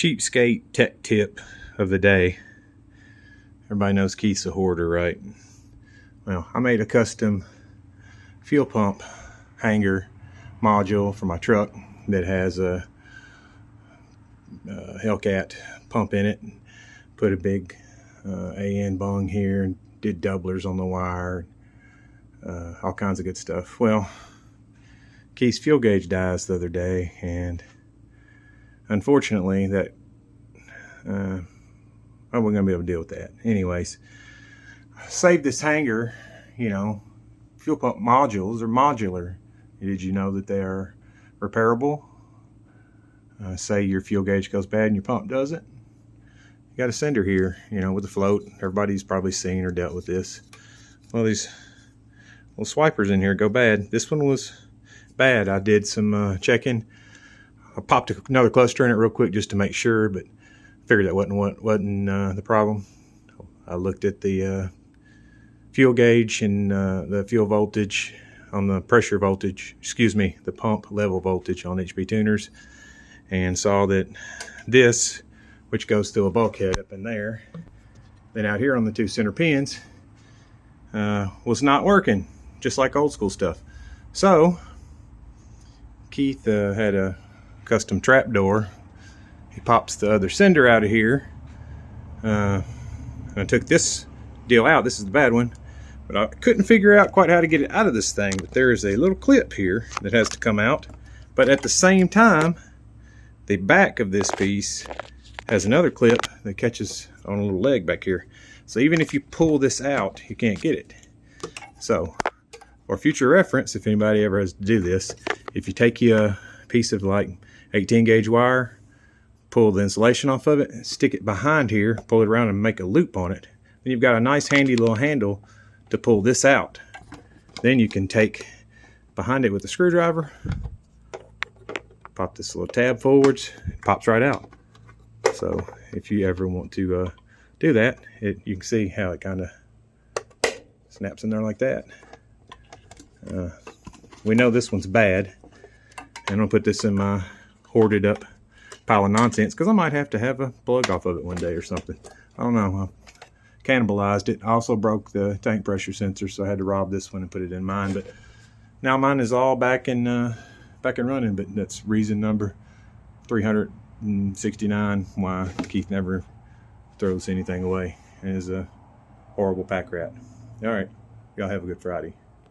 cheapskate tech tip of the day. Everybody knows Keith's a hoarder, right? Well, I made a custom fuel pump hanger module for my truck that has a Hellcat pump in it. Put a big AN bung here and did doublers on the wire, all kinds of good stuff. Well, Keith's fuel gauge dies the other day, and unfortunately that I wasn't gonna be able to deal with that. Anyways, save this hanger. You know, fuel pump modules are modular. Did you know that they are repairable? Say your fuel gauge goes bad and your pump doesn't. You got a sender here, you know, with a float. Everybody's probably seen or dealt with this. Well, these little swipers in here go bad. This one was bad. I did some checking. I popped another cluster in it real quick just to make sure, but figured that wasn't the problem. I looked at the fuel gauge and the fuel voltage on the pressure voltage, the pump level voltage on HP tuners, and saw that this, which goes through a bulkhead up in there, then out here on the two center pins, was not working, just like old school stuff. So Keith had a custom trap door. He pops the other sender out of here. I took this deal out. This is the bad one, but I couldn't figure out quite how to get it out of this thing. But there is a little clip here that has to come out, but at the same time the back of this piece has another clip that catches on a little leg back here. So even if you pull this out, you can't get it. So for future reference, if anybody ever has to do this, if you take you a piece of like 18 gauge wire, pull the insulation off of it, stick it behind here, pull it around and make a loop on it, then you've got a nice handy little handle to pull this out. Then you can take behind it with a screwdriver, pop this little tab forwards, it pops right out. So if you ever want to do that, you can see how it kind of snaps in there like that. We know this one's bad. I'm gonna put this in my hoarded up pile of nonsense because I might have to have a plug off of it one day or something. I don't know. I cannibalized it. I also broke the tank pressure sensor, so I had to rob this one and put it in mine. But now mine is all back and running. But that's reason number 369 why Keith never throws anything away and is a horrible pack rat. All right, y'all have a good Friday.